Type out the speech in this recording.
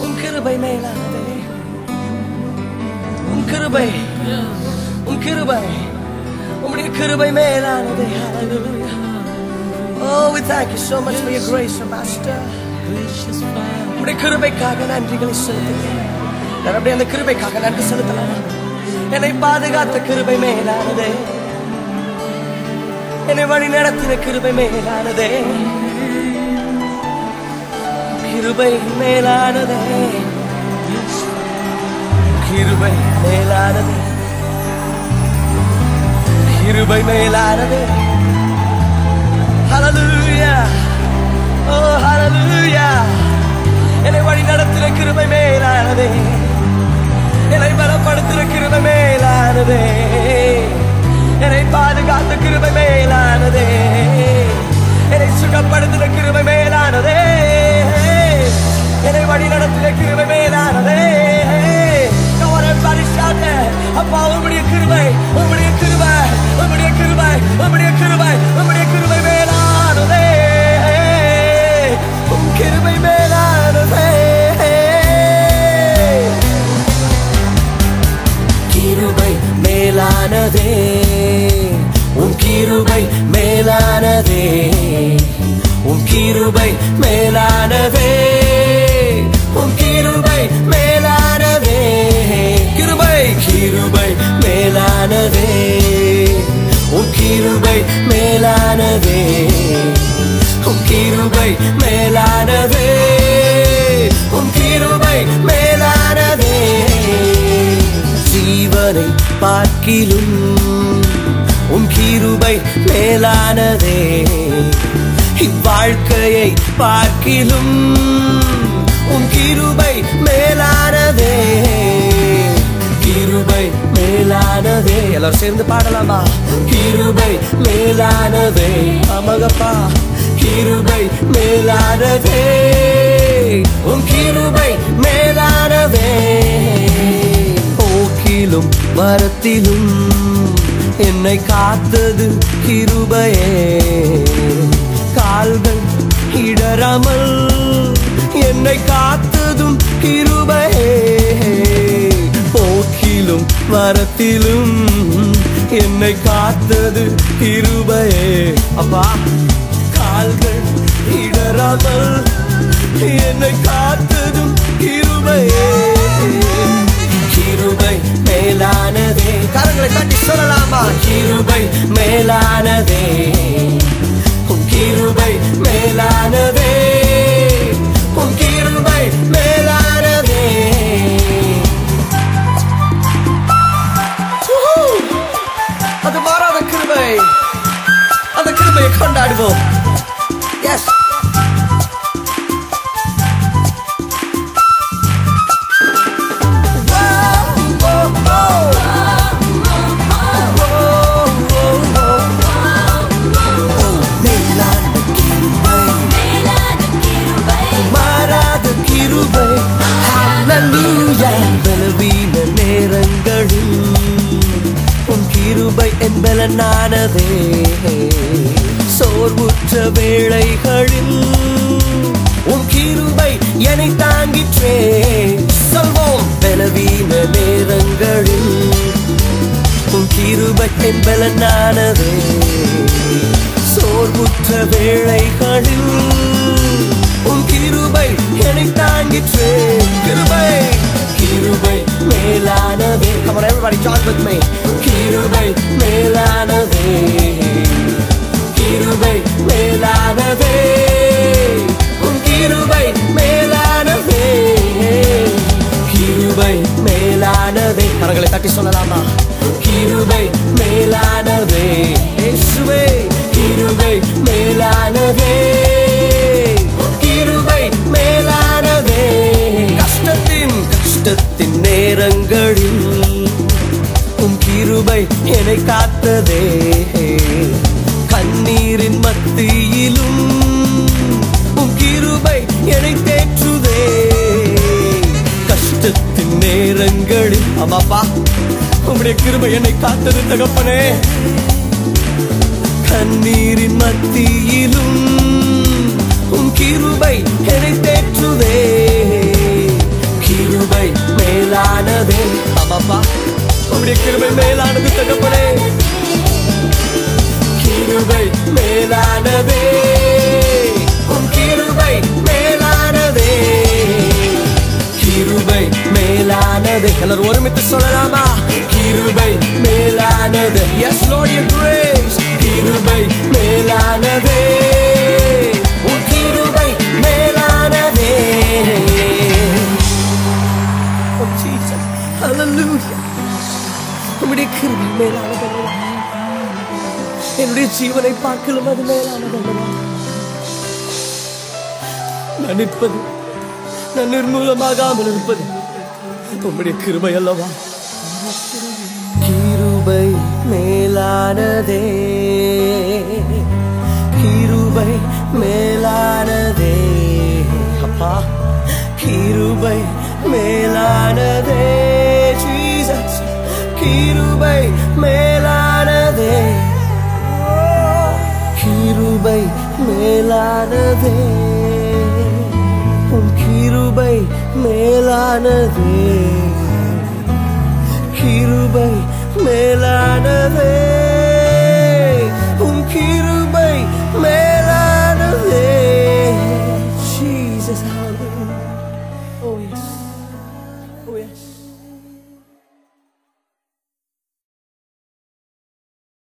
உம் கிருபை மேலானதே, உம் கிருபை, உம் கிருபை, உம்முடைய கிருபை மேலானதே. Hallelujah. Oh, we thank you so much for your grace, Master. உம்முடைய கிருபைக்காக நன்றிகளை செலுத்துகிறேன். நான் அப்படியே அந்த கிருபைக்காக நன்றி செலுத்தலாம். என்னை பாதுகாத்த கிருபை மேலானதே, என்னை வழி நடத்தின கிருபை மேலானதே, கிருபை மேலானதே, கிருபை மேலானதே, கிருபை மேலானதே. Hallelujah. Oh, hallelujah. என்னை வழி நடத்தின கிருபை மேலானதே, என்னை பலப்படுத்தின கிருபை மேலானதே, என்னை பாதுகாத்த கிருபை மேலானதே, என்னை சுகப்படுத்தின கிருபை மேலானதே, என்னை வழி நடத்தின கிருபை மேலானதே. அப்பா உம்முடைய கிருபை, உம்முடைய கிருபை, உம்முடைய கிருபை, உம்முடைய கிருபை, உம்முடைய கிருபை மேலானதே, உம் கிருபை மேலானதே. கிருபை மேலானதே, உம் கிருபை மேலானதே, உம் கிருபை மேலானதே, உம் கிருபை மேலானதே, கிருபை கிருபை மேலானதே, உம் கிருபை மேலானதே, உம் கிருபை மேலானதே, உம் கிருபை மேலானதே. ஜீவனை பார்க்கிலும் உம் கிருபை மேலானதே, இவ்வாழ்க்கையை பார்க்கிலும் உம் கிருபை மேலானதே, கிருபை மேலானதே. எல்லாரும் சேர்ந்து பாடலாமா? கிருபை மேலானதே, ஆமாங்கப்பா, கிருபை மேலானதே, உம் கிருபை மேலானதே. போக்கிலும் மரத்திலும் என்னை காத்தது கிருபையே, கால்கள் இடராமல் என்னை காத்ததும் கிருபையே. போக்கிலும் மரத்திலும் என்னை காத்தது கிருபையே, அப்பா கால்கள் இடராமல் என்னை காத்ததும் கிருபையே. கிருபை மேலானதே, கரங்களை தட்டி சொல்லலாமா? கிருபை மேலானதே, உம் கிருபை மேலானதே, உம் கிருபை மேலானதே. அது மாறாத கிருபை, அந்த கிருபையை கொண்டாடுவோம். எஸ், பலவீன நேரங்களில் உம் கிருபை என்பலனானதே, சோர்வுற்ற வேளைகளில் உம் கிருபை என்னை தாங்கிற்றே. சொல்வோம், பலவீன நேரங்களில் உம் கிருபை என்பலனானதே, சோர்வுற்ற வேளைகளில் உம் கிருபை என்னை தாங்கிற்றே. கிருபை கிருபை மேலானதே. Come on everybody, join with me. கிருபை மேலானதே, கிருபை மேலானதே, உம் கிருபை மேலானதே, கிருபை மேலானதே. கரங்களை தட்டி சொல்லலாமா? கிருபை மேலானதே, இயேசுவே கிருபை மேலானதே, கிருபை மேலானதே. கஷ்டத்தின் நேரங்களில் உம் கிருபை என்னை காத்ததே, கண்ணீரின் மத்தியிலும் உம் கிருபை என்னை தேற்றுதே. கஷ்டத்தின் நேரங்களில் அம்மாப்பா உம்முடைய கிருபை என்னை காத்தது தகப்பனே, கண்ணீரின் மத்தியிலும் உம் கிருபை என்னை தேற்றுதே. சொல்லலாமா? கிருபை மேலானது. Yes Lord, your grace. கிருபை மேலானதே, உன் கிருபை மேலானதே. Oh Jesus, hallelujah. உம்முடைய கிருபை மேலானது. என்னுடைய ஜீவனை பார்க்கலும் அது மேலானது. நான் நிற்பது, நான் நிர்மூலமாகாமல் இருப்பது உம்முடைய கிருபை அல்லவா? கிருபை மேலானதே, கிருபை மேலானதே அப்பா, கிருபை மேலானதே ஜீசஸ், கிருபை மேலானதே, கிருபை மேலானதே, உன் கிருபை மேலானதே, கிருபை மேலானதே.